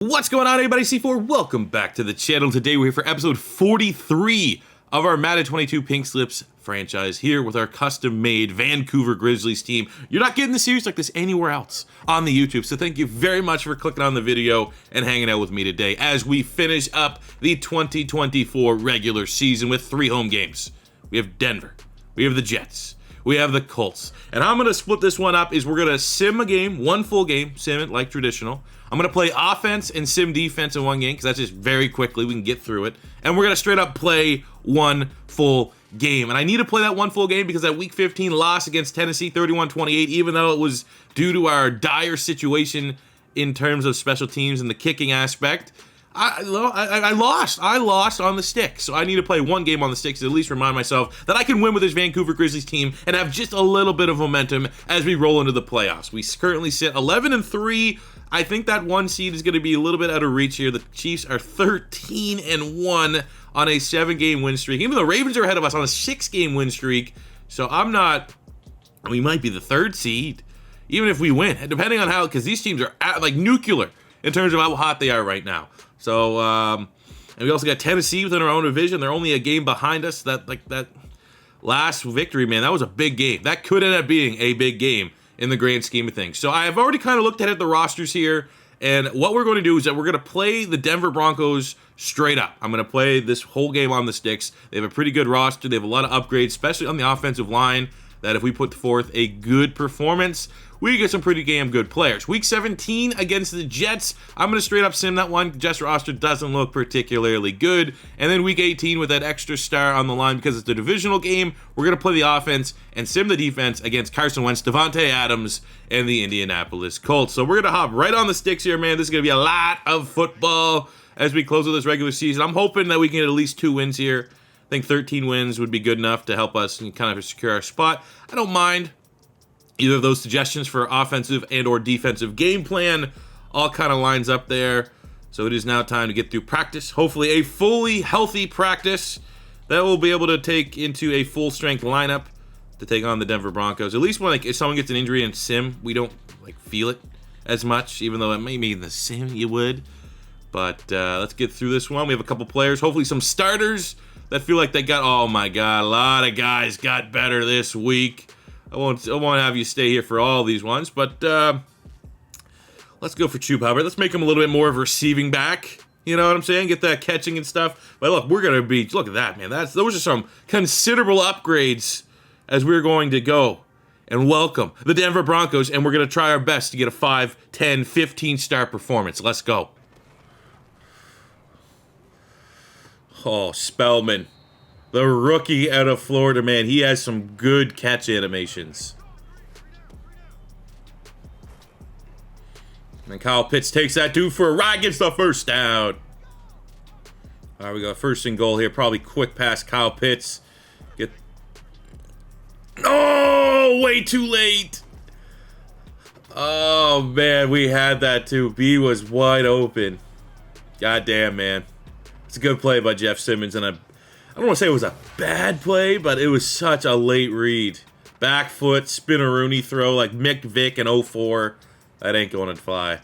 What's going on, everybody? C4, welcome back to the channel. Today we're here for episode 43 of our Madden 22 Pink Slips franchise, here with our custom-made Vancouver Grizzlies team. You're not getting the series like this anywhere else on the YouTube, so thank you very much for clicking on the video and hanging out with me today as we finish up the 2024 regular season with 3 home games. We have Denver, we have the Jets, we have the Colts, and how I'm going to split this one up is we're going to sim a game, one full game, sim it like traditional. I'm going to play offense and sim defense in one game because that's just very quickly, we can get through it. And we're going to straight up play one full game. And I need to play that one full game because that Week 15 loss against Tennessee, 31-28, even though it was due to our dire situation in terms of special teams and the kicking aspect, I lost on the stick. So I need to play one game on the sticks to at least remind myself that I can win with this Vancouver Grizzlies team and have just a little bit of momentum as we roll into the playoffs. We currently sit 11-3. I think that 1 seed is going to be a little bit out of reach here. The Chiefs are 13-1 on a 7-game win streak. Even the Ravens are ahead of us on a 6-game win streak. So we might be the 3rd seed, even if we win, depending on how, because these teams are like nuclear in terms of how hot they are right now. So, and we also got Tennessee within our own division. They're only a game behind us. That last victory, man, that was a big game. That could end up being a big game in the grand scheme of things. So I have already kind of looked at the rosters here, and what we're going to do is that we're going to play the Denver Broncos straight up. I'm going to play this whole game on the sticks. They have a pretty good roster. They have a lot of upgrades, especially on the offensive line, that if we put forth a good performance, we get some pretty damn good players. Week 17 against the Jets, I'm going to straight up sim that one. Jets roster doesn't look particularly good. And then week 18 with that extra star on the line because it's the divisional game, we're going to play the offense and sim the defense against Carson Wentz, Devontae Adams, and the Indianapolis Colts. So we're going to hop right on the sticks here, man. This is going to be a lot of football as we close with this regular season. I'm hoping that we can get at least 2 wins here. I think 13 wins would be good enough to help us and kind of secure our spot. I don't mind either of those suggestions for offensive and or defensive game plan. All kind of lines up there. So it is now time to get through practice. Hopefully a fully healthy practice that we'll be able to take into a full strength lineup to take on the Denver Broncos. At least when if someone gets an injury in sim, we don't feel it as much, even though it may be in the sim you would. But let's get through this one. We have a couple players, hopefully some starters that feel like they got, oh my God, a lot of guys got better this week. I won't have you stay here for all these ones, but let's go for Chubb Hubbard. Let's make him a little bit more of a receiving back. You know what I'm saying? Get that catching and stuff. But look, we're going to be, look at that, man. Those are some considerable upgrades as we're going to go and welcome the Denver Broncos, and we're going to try our best to get a 5, 10, 15-star performance. Let's go. Oh, Spellman, the rookie out of Florida, man. He has some good catch animations. And Kyle Pitts takes that dude for a ride, gets the first down. All right, we got first and goal here. Probably quick pass, Kyle Pitts. Oh, way too late. Oh, man, we had that too. B was wide open. Goddamn, man. It's a good play by Jeff Simmons, and I don't want to say it was a bad play, but it was such a late read. Back foot, spin-a-rooney throw like Mick Vick in 04. That ain't going to fly.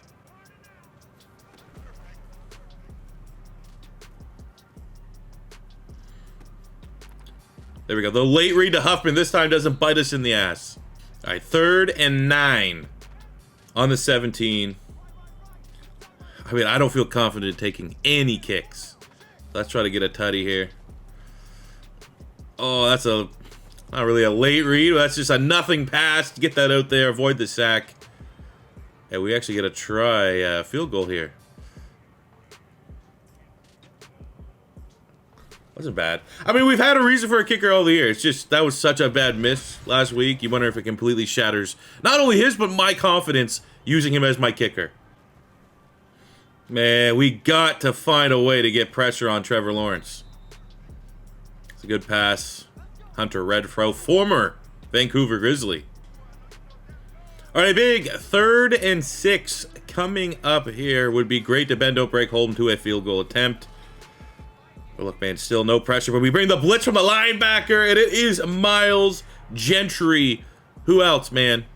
There we go. The late read to Huffman this time doesn't bite us in the ass. All right, 3rd and 9 on the 17. I mean, I don't feel confident taking any kicks. Let's try to get a tutty here. Oh, that's not really a late read. That's just a nothing pass. Get that out there. Avoid the sack. Yeah, we actually got to try a field goal here. Wasn't bad. I mean, we've had a reason for a kicker all the year. It's just that was such a bad miss last week. You wonder if it completely shatters not only his, but my confidence using him as my kicker. Man, we got to find a way to get pressure on Trevor Lawrence. It's a good pass. Hunter Renfrow, former Vancouver Grizzly. All right, big 3rd and 6 coming up here. Would be great to bend, don't break, hold him to a field goal attempt. But look, man, still no pressure. But we bring the blitz from the linebacker, and it is Miles Gentry. Who else, man?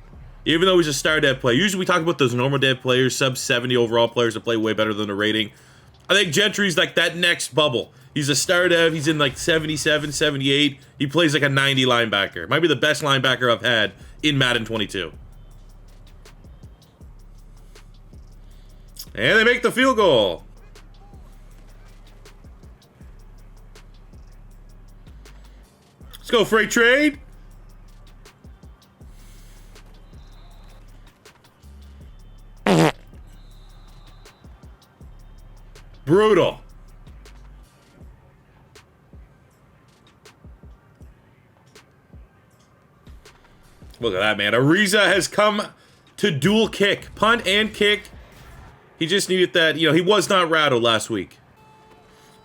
Even though he's a star dev player. Usually we talk about those normal dev players, sub 70 overall players that play way better than the rating. I think Gentry's like that next bubble. He's a star dev. He's in like 77, 78. He plays like a 90 linebacker. Might be the best linebacker I've had in Madden 22. And they make the field goal. Let's go, freight trade. Brutal. Look at that, man. Ariza has come to dual kick. Punt and kick. He just needed that. You know, he was not rattled last week.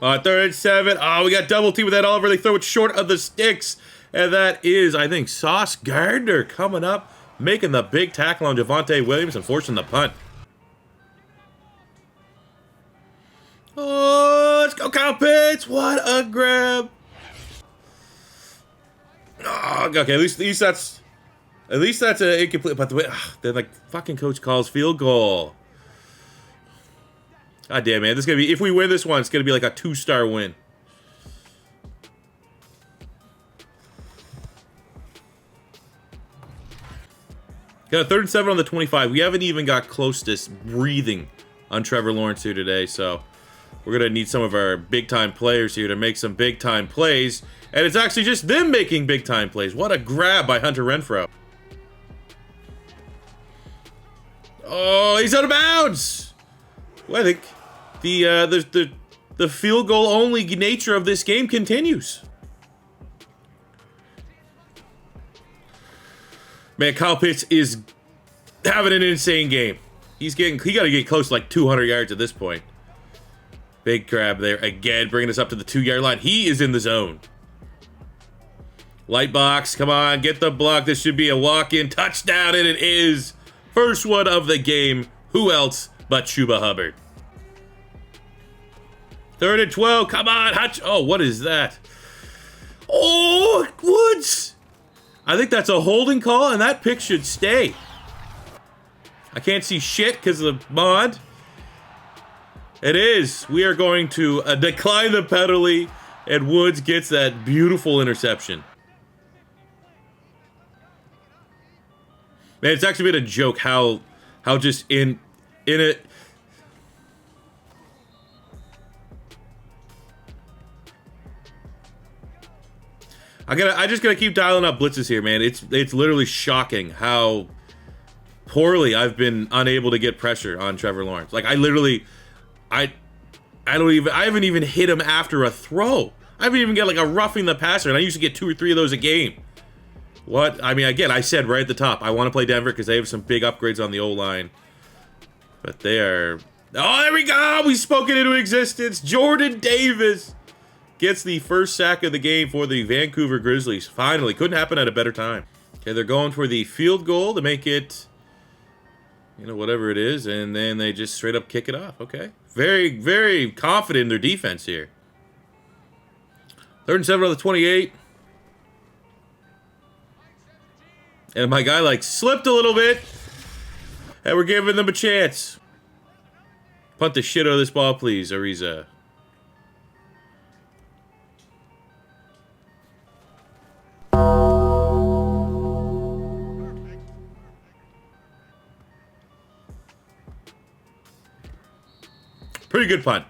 3rd and 7. Oh, we got double team with that Oliver. They throw it short of the sticks. And that is, I think, Sauce Gardner coming up, making the big tackle on Javonte Williams and forcing the punt. Oh, let's go, Kyle Pitts. What a grab. Oh, okay, at least that's an incomplete. But the way, then like fucking coach calls field goal. God damn, man, this is gonna be, if we win this one, it's gonna be like a 2-star win. Got a 3rd and 7 on the 25. We haven't even got close to breathing on Trevor Lawrence here today, so we're gonna need some of our big-time players here to make some big-time plays. And it's actually just them making big-time plays. What a grab by Hunter Renfrow. Oh, he's out of bounds. Well, I think the field goal only nature of this game continues. Man, Kyle Pitts is having an insane game. He got to get close to like 200 yards at this point. Big grab there again, bringing us up to the 2-yard line. He is in the zone. Light box, come on, get the block. This should be a walk-in touchdown, and it is. First one of the game. Who else but Chuba Hubbard? 3rd and 12, come on, Hutch. Oh, what is that? Oh, Woods. I think that's a holding call, and that pick should stay. I can't see shit because of the mod. It is. We are going to decline the penalty, and Woods gets that beautiful interception. Man, it's actually been a joke how just in it. I just gotta keep dialing up blitzes here, man. It's literally shocking how poorly I've been unable to get pressure on Trevor Lawrence. Like I haven't even hit him after a throw. I haven't even got like a roughing the passer, and I used to get 2 or 3 of those a game. What? I mean, again, I said right at the top, I want to play Denver because they have some big upgrades on the O-line. But they are... Oh, there we go! We spoke it into existence. Jordan Davis gets the first sack of the game for the Vancouver Grizzlies. Finally. Couldn't happen at a better time. Okay, they're going for the field goal to make it, you know, whatever it is, and then they just straight up kick it off. Okay. Very, very confident in their defense here. 3rd and 7 on the 28. And my guy, like, slipped a little bit. And we're giving them a chance. Punt the shit out of this ball, please, Ariza. Pretty good punt.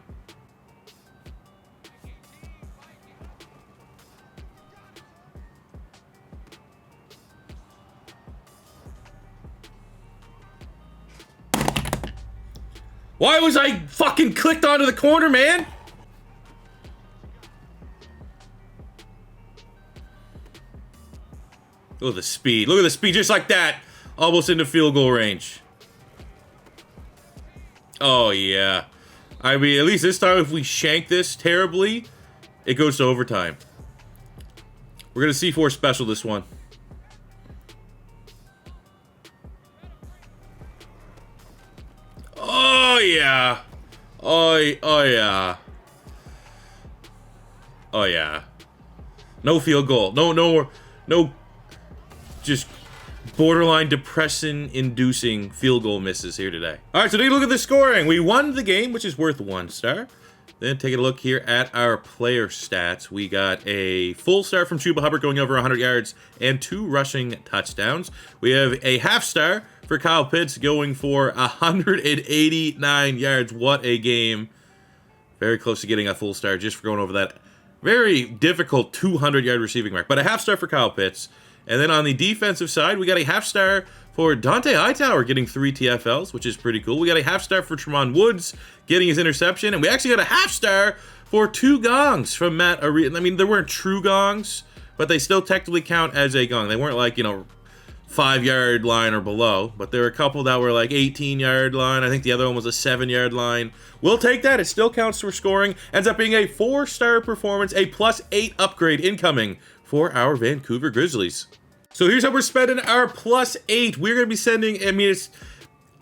Why was I fucking clicked onto the corner, man? Look at the speed. Look at the speed, just like that. Almost into field goal range. Oh, yeah. I mean, at least this time, if we shank this terribly, it goes to overtime. We're going to C4 special this one. Oh, yeah. Oh, yeah. Oh, yeah. No field goal. No. Just borderline depression-inducing field goal misses here today. All right, so take a look at the scoring. We won the game, which is worth 1 star. Then take a look here at our player stats. We got a full star from Chuba Hubbard going over 100 yards and 2 rushing touchdowns. We have a half star for Kyle Pitts going for 189 yards. What a game. Very close to getting a full star just for going over that very difficult 200-yard receiving mark. But a half star for Kyle Pitts. And then on the defensive side, we got a half star for Dante Hightower getting 3 TFLs, which is pretty cool. We got a half star for Tremont Woods getting his interception. And we actually got a half star for 2 gongs from Matt Arena. I mean, there weren't true gongs, but they still technically count as a gong. They weren't like, 5-yard line or below, but there were a couple that were like 18-yard line. I think the other one was a 7-yard line. We'll take that. It still counts for scoring. Ends up being a 4-star performance, a +8 upgrade incoming for our Vancouver Grizzlies. So here's how we're spending our +8. We're going to be sending, it's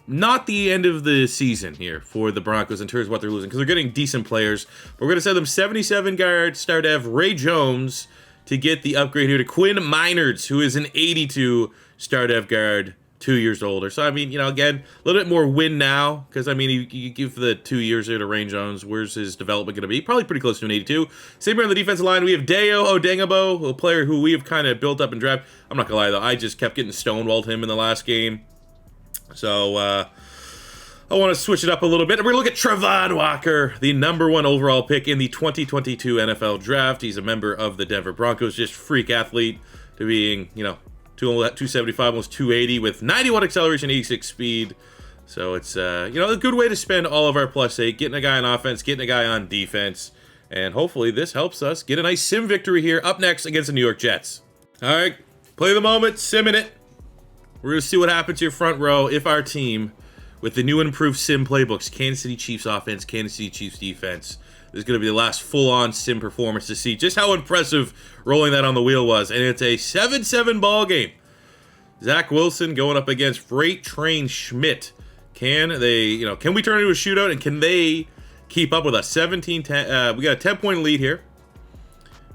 not the end of the season here for the Broncos in terms of what they're losing, because they're getting decent players. But we're going to send them 77-guard star dev Ray Jones to get the upgrade here to Quinn Minards, who is an 82 star dev guard, 2 years older. So, I mean, again, a little bit more win now, because, I mean, you give the 2 years there to Ray Jones. Where's his development going to be? Probably pretty close to an 82. Same here on the defensive line. We have Deo Odengabo, a player who we have kind of built up and draft. I'm not going to lie, though. I just kept getting stonewalled him in the last game. So, I want to switch it up a little bit. And we're going to look at Travon Walker, the #1 overall pick in the 2022 NFL Draft. He's a member of the Denver Broncos. Just freak athlete to being, 275, almost 280 with 91 acceleration, 86 speed. So it's, a good way to spend all of our +8, getting a guy on offense, getting a guy on defense. And hopefully this helps us get a nice sim victory here up next against the New York Jets. All right, play the moment, simming it. We're going to see what happens here front row if our team, with the new and improved sim playbooks, Kansas City Chiefs offense, Kansas City Chiefs defense, this is going to be the last full-on sim performance to see just how impressive rolling that on the wheel was. And it's a 7-7 ball game. Zach Wilson going up against Freight Train Schmidt. Can they, can we turn it into a shootout, and can they keep up with us? 17-10. We got a 10-point lead here.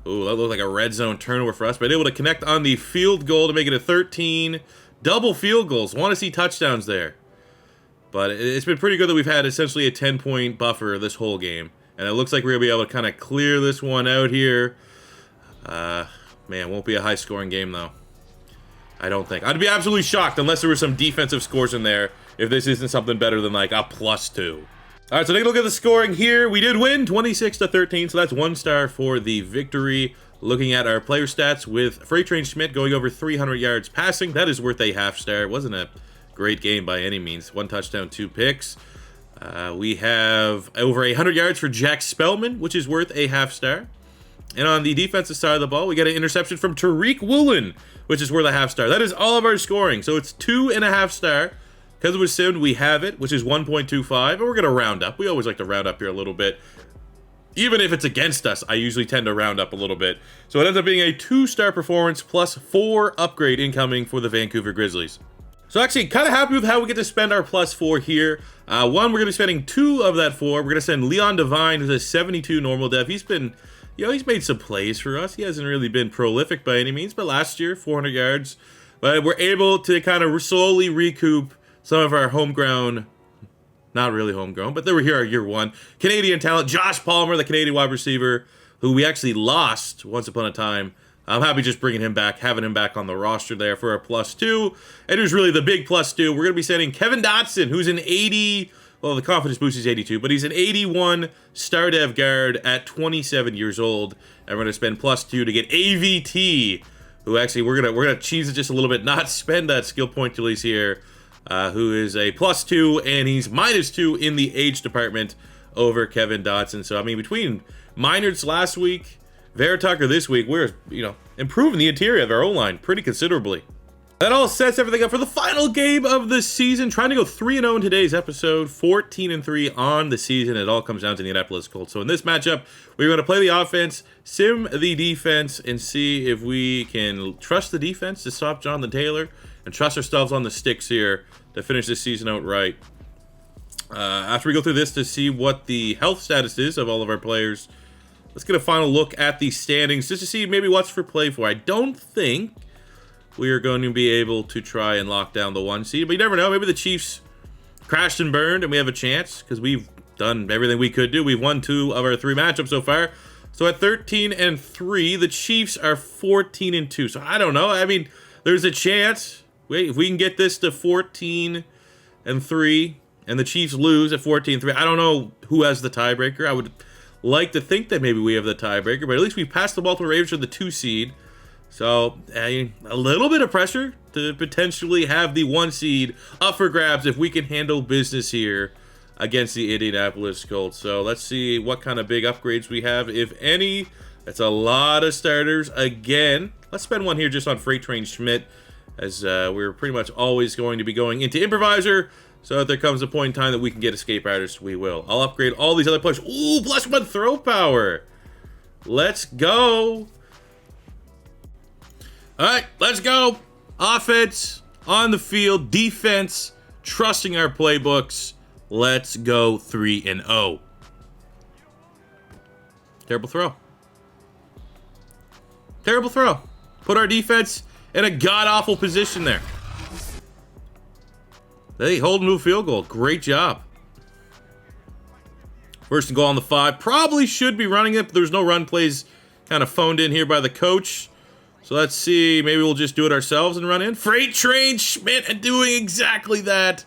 Ooh, that looked like a red zone turnover for us, but able to connect on the field goal to make it a 13. Double field goals. Want to see touchdowns there. But it's been pretty good that we've had essentially a 10-point buffer this whole game. And it looks like we're going to be able to kind of clear this one out here. Man, won't be a high-scoring game, though. I don't think. I'd be absolutely shocked unless there were some defensive scores in there if this isn't something better than like a +2. All right, so take a look at the scoring here. We did win 26-13, so that's 1 star for the victory. Looking at our player stats with Freight Train Schmidt going over 300 yards passing. That is worth a half star. It wasn't a great game by any means. 1 touchdown, 2 picks. We have over 100 yards for Jack Spellman, which is worth a half star. And on the defensive side of the ball, we got an interception from Tariq Woolen, which is worth a half star. That is all of our scoring. So it's 2.5 star. Because it was simmed, we have it, which is 1.25. And we're going to round up. We always like to round up here a little bit. Even if it's against us, I usually tend to round up a little bit. So it ends up being a 2-star performance +4 upgrade incoming for the Vancouver Grizzlies. So actually, kind of happy with how we get to spend our +4 here. One, we're going to be spending 2 of that 4. We're going to send Leon Devine, who's a 72 normal dev. He's been, he's made some plays for us. He hasn't really been prolific by any means, but last year, 400 yards. But we're able to kind of slowly recoup some of our homegrown, not really homegrown, but they were here year 1. Canadian talent, Josh Palmer, the Canadian wide receiver, who we actually lost once upon a time. I'm happy just bringing him back, having him back on the roster there for a +2. And who's really the big +2. We're going to be sending Kevin Dotson, who's an 80, well, the confidence boost is 82, but he's an 81 star dev guard at 27 years old. And we're going to spend +2 to get AVT, who actually we're gonna cheese it just a little bit, not spend that skill point till he's here. Who is a +2, and he's -2 in the age department over Kevin Dotson. So, I mean, between Minards last week, Veritucker this week, we're, improving the interior of our O-line pretty considerably. That all sets everything up for the final game of the season. Trying to go 3-0 in today's episode, 14-3 on the season. It all comes down to the Indianapolis Colts. So in this matchup, we're going to play the offense, sim the defense, and see if we can trust the defense to stop Jonathan Taylor and trust ourselves on the sticks here to finish this season out right. After we go through this to see what the health status is of all of our players, let's get a final look at the standings just to see maybe what's for play for. I don't think we are going to be able to try and lock down the 1 seed. But you never know. Maybe the Chiefs crashed and burned and we have a chance because we've done everything we could do. We've won 2 of our 3 matchups so far. So at 13-3, the Chiefs are 14-2. So I don't know. I mean, there's a chance. Wait, if we can get this to 14-3 and the Chiefs lose at 14-3, I don't know who has the tiebreaker. I would like to think that maybe we have the tiebreaker, but at least we've passed the Baltimore Ravens for the 2 seed. So a little bit of pressure to potentially have the 1 seed up for grabs if we can handle business here against the Indianapolis Colts. So let's see what kind of big upgrades we have, if any. That's a lot of starters. Again, let's spend 1 here just on Freight Train Schmidt, as we're pretty much always going to be going into improviser. So if there comes a point in time that we can get escape artist, we will. I'll upgrade all these other players. Ooh, +1 throw power. Let's go. All right, let's go. Offense on the field, defense, trusting our playbooks. Let's go 3-0. Terrible throw. Terrible throw. Put our defense in a god-awful position there. They hold him to a field goal. Great job. First and goal on the 5. Probably should be running it, but there's no run plays kind of phoned in here by the coach. So let's see. Maybe we'll just do it ourselves and run in. Freight Train Schmidt and doing exactly that.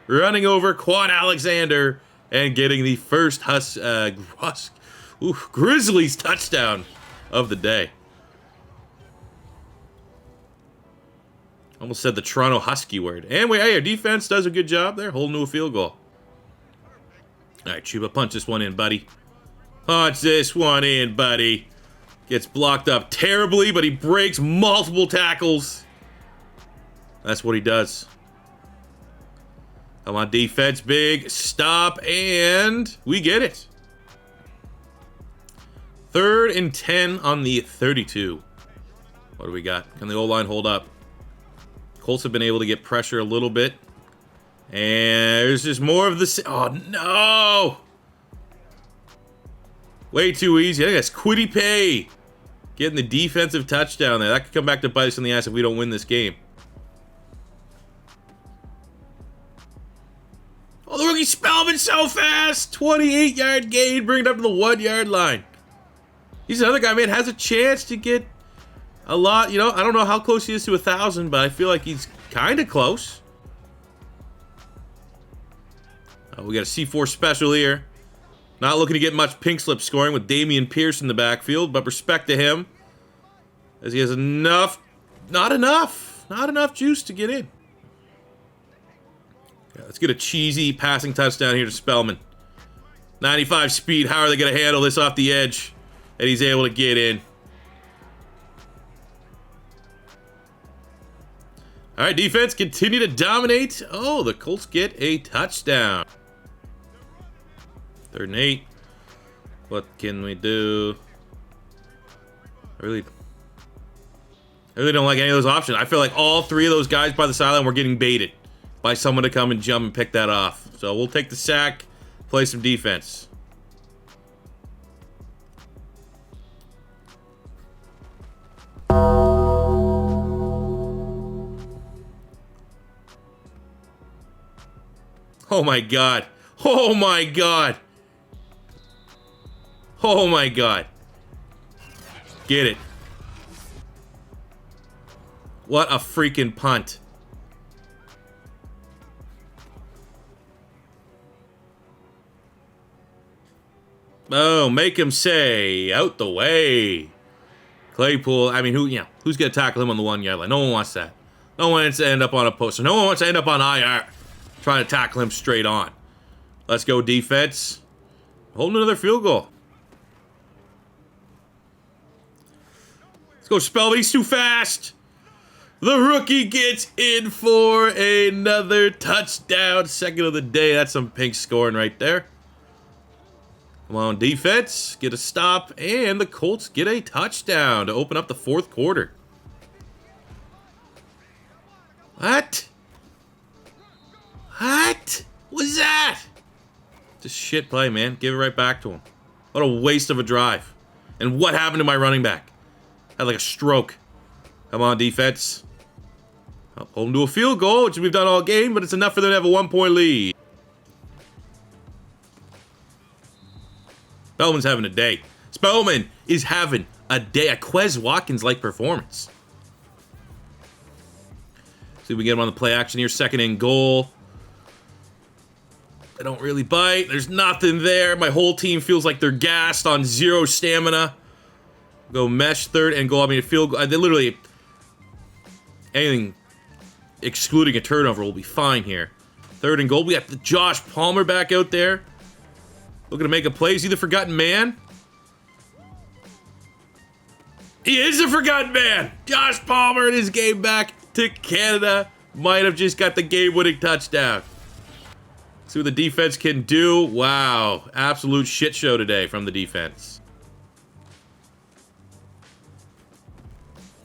Running over Quan Alexander and getting the first Grizzlies touchdown of the day. Almost said the Toronto Husky word. And hey, our defense does a good job there, holding to a field goal. All right, Chuba, punch this one in, buddy. Punch this one in, buddy. Gets blocked up terribly, but he breaks multiple tackles. That's what he does. Come on, defense, big stop, and we get it. 3rd and 10 on the 32. What do we got? Can the O-line hold up? Colts have been able to get pressure a little bit. And there's just more of the... Oh, no! Way too easy. I think that's Kwity Paye getting the defensive touchdown there. That could come back to bite us in the ass if we don't win this game. Oh, the rookie Spellman so fast! 28-yard gain, bring it up to the 1-yard line. He's another guy, man, has a chance to get a lot. You know, I don't know how close he is to 1,000, but I feel like he's kind of close. Oh, we got a C4 special here. Not looking to get much pink slip scoring with Damian Pierce in the backfield, but respect to him, as he has enough, not enough juice to get in. Yeah, let's get a cheesy passing touchdown here to Spellman. 95 speed. How are they going to handle this off the edge? And he's able to get in. All right, defense, continue to dominate. Oh, the Colts get a touchdown. 3rd and 8. What can we do? I really don't like any of those options. I feel like all 3 of those guys by the sideline were getting baited by someone to come and jump and pick that off. So we'll take the sack, play some defense. Oh my God. Oh my God. Oh my God. Get it. What a freaking punt. Oh, make him say, out the way. Claypool, I mean, who's going to tackle him on the 1-yard line? No one wants that. No one wants to end up on a poster. No one wants to end up on IR trying to tackle him straight on. Let's go, defense. Holding another field goal. Let's go, Spellman. He's too fast. The rookie gets in for another touchdown. 2nd of the day. That's some pink scoring right there. Come on, defense. Get a stop. And the Colts get a touchdown to open up the 4th quarter. What? What was that? Just shit play, man. Give it right back to him. What a waste of a drive. And what happened to my running back? Had like a stroke. Come on, defense. Hold them to a field goal, which we've done all game, but it's enough for them to have a 1-point lead. Spellman's having a day. Spellman is having a day. A Quez Watkins-like performance. See if we get him on the play action here. 2nd and goal. They don't really bite. There's nothing there. My whole team feels like they're gassed on 0 stamina. Go mesh 3rd and goal. I mean, a field goal. They literally... anything excluding a turnover will be fine here. 3rd and goal. We got the Josh Palmer back out there. Looking to make a play. Is he the forgotten man? He is the forgotten man! Josh Palmer in his game back to Canada. Might have just got the game-winning touchdown. See what the defense can do. Wow. Absolute shit show today from the defense.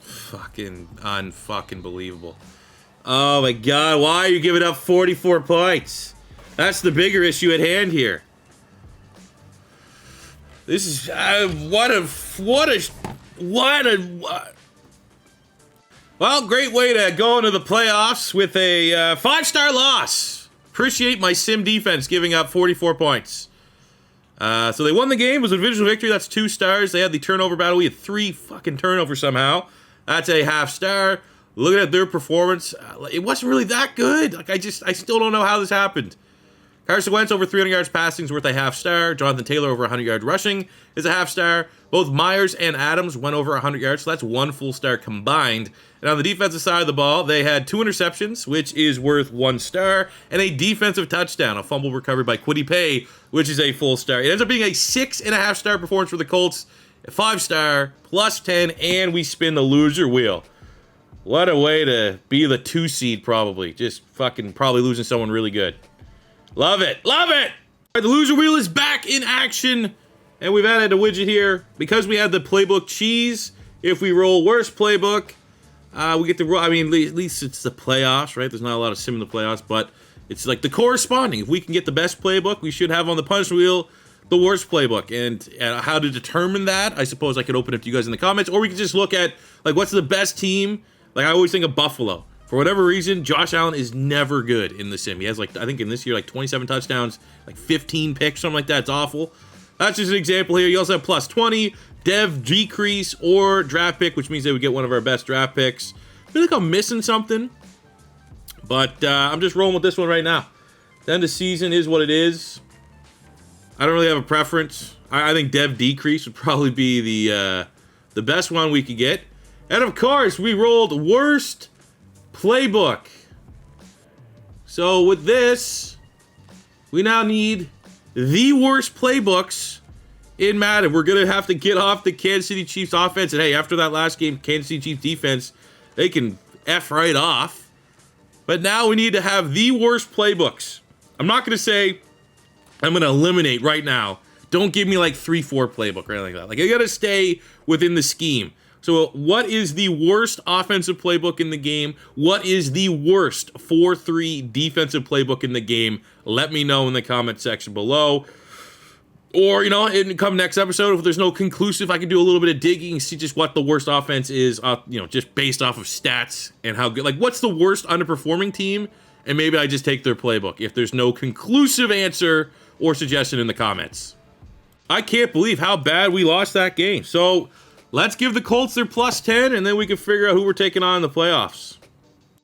Fucking unfucking believable. Oh my god. Why are you giving up 44 points? That's the bigger issue at hand here. This is well, great way to go into the playoffs with a 5-star loss. Appreciate my sim defense giving up 44 points. So they won the game. It was a divisional victory. That's 2 stars. They had the turnover battle. We had 3 fucking turnovers somehow. That's a half-star. Looking at their performance, it wasn't really that good. Like I still don't know how this happened. Carson Wentz over 300 yards passing is worth a half-star. Jonathan Taylor over 100 yards rushing is a half-star. Both Myers and Adams went over 100 yards, so that's 1 full star combined. And on the defensive side of the ball, they had 2 interceptions, which is worth 1 star, and a defensive touchdown, a fumble recovered by Kwity Paye, which is a full star. It ends up being a 6.5-star performance for the Colts, a 5-star, plus 10, and we spin the loser wheel. What a way to be the 2 seed, probably. Just fucking probably losing someone really good. Love it. Love it. All right, the loser wheel is back in action. And we've added a widget here. Because we had the playbook cheese, if we roll worst playbook, we get to roll. I mean, at least it's the playoffs, right? There's not a lot of sim in the playoffs, but it's like the corresponding. If we can get the best playbook, we should have on the punch wheel the worst playbook. And how to determine that, I suppose I could open it to you guys in the comments. Or we could just look at, like, what's the best team? Like, I always think of Buffalo. For whatever reason, Josh Allen is never good in the sim. He has, like, I think in this year, like 27 touchdowns, like 15 picks, something like that. It's awful. That's just an example here. You also have plus 20, dev decrease, or draft pick, which means they would get one of our best draft picks. I feel like I'm missing something, but I'm just rolling with this one right now. The end of season is what it is. I don't really have a preference. I think dev decrease would probably be the best one we could get. And of course, we rolled worst playbook. So with this, we now need the worst playbooks in Madden. We're going to have to get off the Kansas City Chiefs offense. And hey, after that last game, Kansas City Chiefs defense, they can F right off. But now we need to have the worst playbooks. I'm not going to say I'm going to eliminate right now. Don't give me like 3-4 playbook or anything like that. Like, I got to stay within the scheme. So what is the worst offensive playbook in the game? What is the worst 4-3 defensive playbook in the game? Let me know in the comment section below. Or, you know, come next episode, if there's no conclusive, I can do a little bit of digging and see just what the worst offense is, you know, just based off of stats and how good. Like, what's the worst underperforming team? And maybe I just take their playbook if there's no conclusive answer or suggestion in the comments. I can't believe how bad we lost that game. So let's give the Colts their plus 10, and then we can figure out who we're taking on in the playoffs.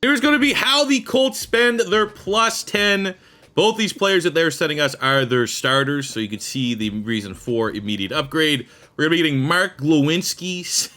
Here's going to be how the Colts spend their plus 10. Both these players that they're sending us are their starters, so you can see the reason for immediate upgrade. We're going to be getting Mark Glowinski,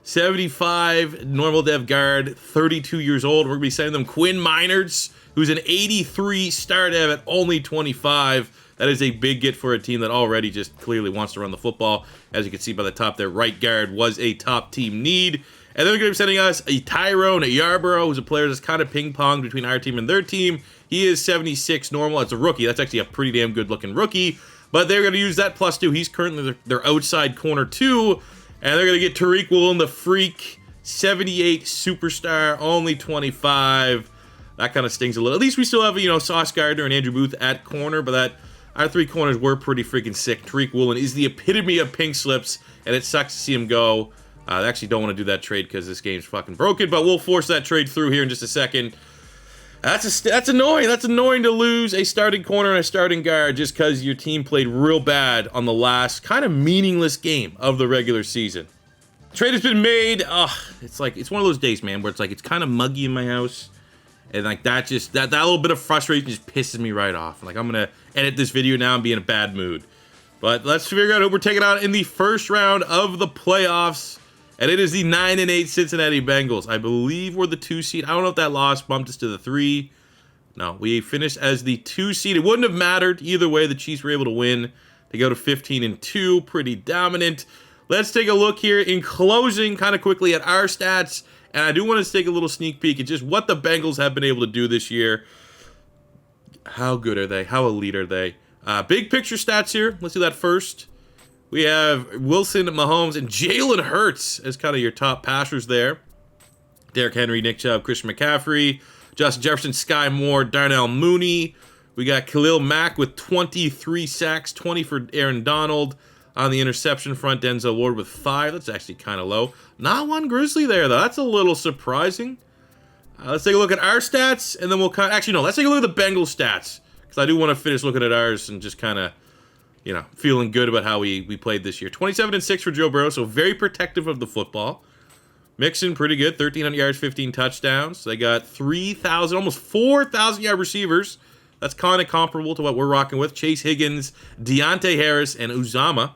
75, normal dev guard, 32 years old. We're going to be sending them Quinn Minards, who's an 83 star dev at only 25. That is a big get for a team that already just clearly wants to run the football. As you can see by the top, their right guard was a top team need. And then we're going to be sending us a Tyrone Yarborough, who's a player that's kind of ping-ponged between our team and their team. He is 76 normal. It's a rookie. That's actually a pretty damn good-looking rookie. But they're going to use that plus 2. He's currently their outside corner 2. And they're going to get Tariq Woolen, the freak, 78 superstar, only 25. That kind of stings a little. At least we still have, you know, Sauce Gardner and Andrew Booth at corner, but that... Our 3 corners were pretty freaking sick. Tariq Woolen is the epitome of pink slips, and it sucks to see him go. I actually don't want to do that trade because this game's fucking broken, but we'll force that trade through here in just a second. That's annoying. That's annoying to lose a starting corner and a starting guard just because your team played real bad on the last kind of meaningless game of the regular season. Trade has been made. It's one of those days, man, where it's like it's kind of muggy in my house, and like that little bit of frustration just pisses me right off. Like I'm gonna edit this video now and be in a bad mood. But let's figure out who we're taking out in the first round of the playoffs. And it is the 9-8 Cincinnati Bengals. I believe we're the 2 seed. I don't know if that loss bumped us to the 3. No, we finished as the 2 seed. It wouldn't have mattered either way. The Chiefs were able to win. They go to 15-2, pretty dominant. Let's take a look here in closing kind of quickly at our stats. And I do want to take a little sneak peek at just what the Bengals have been able to do this year. How good are they? How elite are they? Big picture stats here. Let's do that first. We have Wilson, Mahomes, and Jalen Hurts as kind of your top passers there. Derrick Henry, Nick Chubb, Christian McCaffrey, Justin Jefferson, Sky Moore, Darnell Mooney. We got Khalil Mack with 23 sacks, 20 for Aaron Donald. On the interception front, Denzel Ward with 5. That's actually kind of low. Not one Grizzly there, though. That's a little surprising. Let's take a look at our stats, and then we'll actually, no, let's take a look at the Bengals stats, because I do want to finish looking at ours and just kind of, feeling good about how we played this year. 27-6 for Joe Burrow, so very protective of the football. Mixon, pretty good. 1,300 yards, 15 touchdowns. They got 3,000, almost 4,000 yard receivers. That's kind of comparable to what we're rocking with. Chase Higgins, Deontay Harris, and Uzama.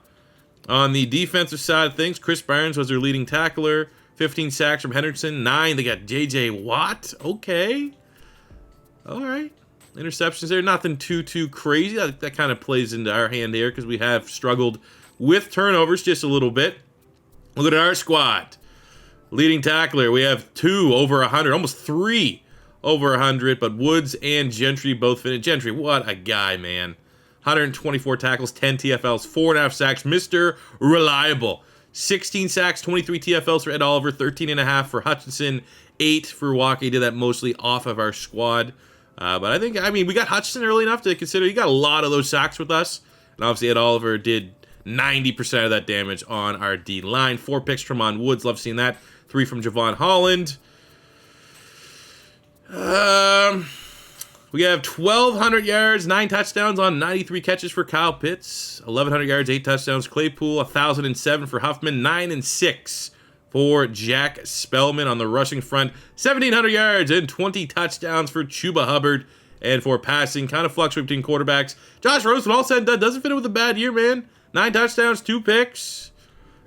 On the defensive side of things, Chris Barnes was their leading tackler. 15 sacks from Henderson. 9, they got J.J. Watt. Okay. All right. Interceptions there, nothing too crazy. That kind of plays into our hand here because we have struggled with turnovers just a little bit. Look at our squad. Leading tackler, we have 2 over 100, almost 3 over 100, but Woods and Gentry both finished. Gentry, what a guy, man. 124 tackles, 10 TFLs, 4.5 sacks. Mr. Reliable. 16 sacks, 23 TFLs for Ed Oliver, 13.5 for Hutchinson, 8 for Walker. He did that mostly off of our squad. But we got Hutchinson early enough to consider. He got a lot of those sacks with us. And obviously, Ed Oliver did 90% of that damage on our D line. 4 picks from Tremont Woods. Love seeing that. 3 from Javon Holland. We have 1,200 yards, 9 touchdowns on 93 catches for Kyle Pitts. 1,100 yards, 8 touchdowns. Claypool, 1,007 for Huffman. 9-6 for Jack Spellman on the rushing front. 1,700 yards and 20 touchdowns for Chuba Hubbard. And for passing, kind of fluctuating between quarterbacks. Josh Rosen, all said and done, doesn't fit in with a bad year, man. 9 touchdowns, 2 picks.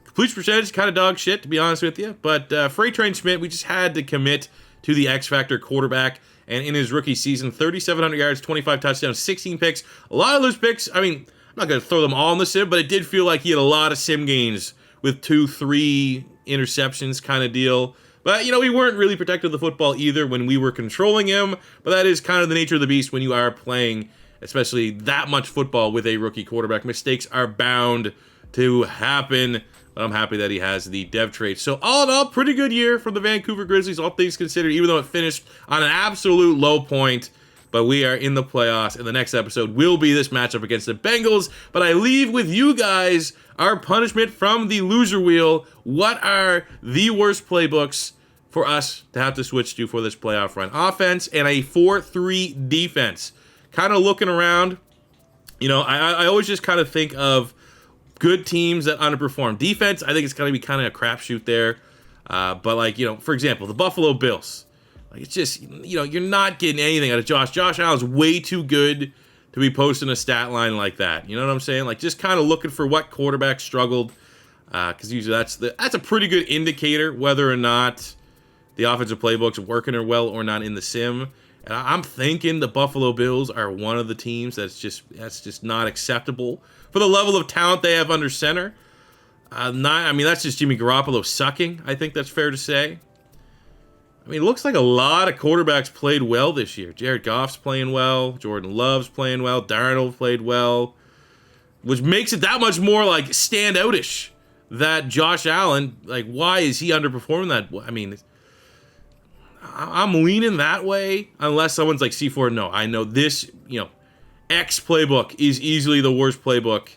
Completion percentage, kind of dog shit, to be honest with you. But Freight Train Schmidt, we just had to commit to the X-Factor quarterback. And in his rookie season, 3,700 yards, 25 touchdowns, 16 picks. A lot of those picks, I'm not going to throw them all in the sim, but it did feel like he had a lot of sim gains with 2-3 interceptions kind of deal. But, we weren't really protected the football either when we were controlling him. But that is kind of the nature of the beast when you are playing, especially that much football with a rookie quarterback. Mistakes are bound to happen. But I'm happy that he has the dev trait. So all in all, pretty good year from the Vancouver Grizzlies, all things considered, even though it finished on an absolute low point. But we are in the playoffs, and the next episode will be this matchup against the Bengals. But I leave with you guys our punishment from the loser wheel. What are the worst playbooks for us to have to switch to for this playoff run? Offense and a 4-3 defense. Kind of looking around, I always just kind of think of good teams that underperform. Defense, I think it's going to be kind of a crapshoot there. But for example, the Buffalo Bills. It's just, you're not getting anything out of Josh. Josh Allen's way too good to be posting a stat line like that. You know what I'm saying? Just kind of looking for what quarterback struggled. Because usually that's a pretty good indicator whether or not the offensive playbook's working well or not in the sim. And I'm thinking the Buffalo Bills are one of the teams that's just not acceptable for the level of talent they have under center. That's just Jimmy Garoppolo sucking. I think that's fair to say. It looks like a lot of quarterbacks played well this year. Jared Goff's playing well. Jordan Love's playing well. Darnold played well. Which makes it that much more standout-ish that Josh Allen, why is he underperforming that? I'm leaning that way unless someone's like C4. No, I know this, X playbook is easily the worst playbook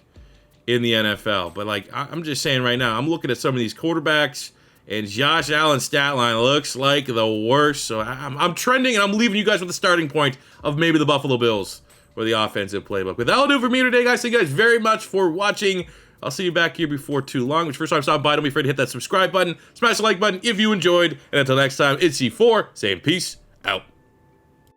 in the NFL. But I'm just saying right now, I'm looking at some of these quarterbacks. And Josh Allen's stat line looks like the worst. So I'm trending, and I'm leaving you guys with the starting point of maybe the Buffalo Bills or the offensive playbook. But that'll do for me today, guys. Thank you guys very much for watching. I'll see you back here before too long. Which first time stop by, don't be afraid to hit that subscribe button, smash the like button if you enjoyed. And until next time, it's C4 saying peace out.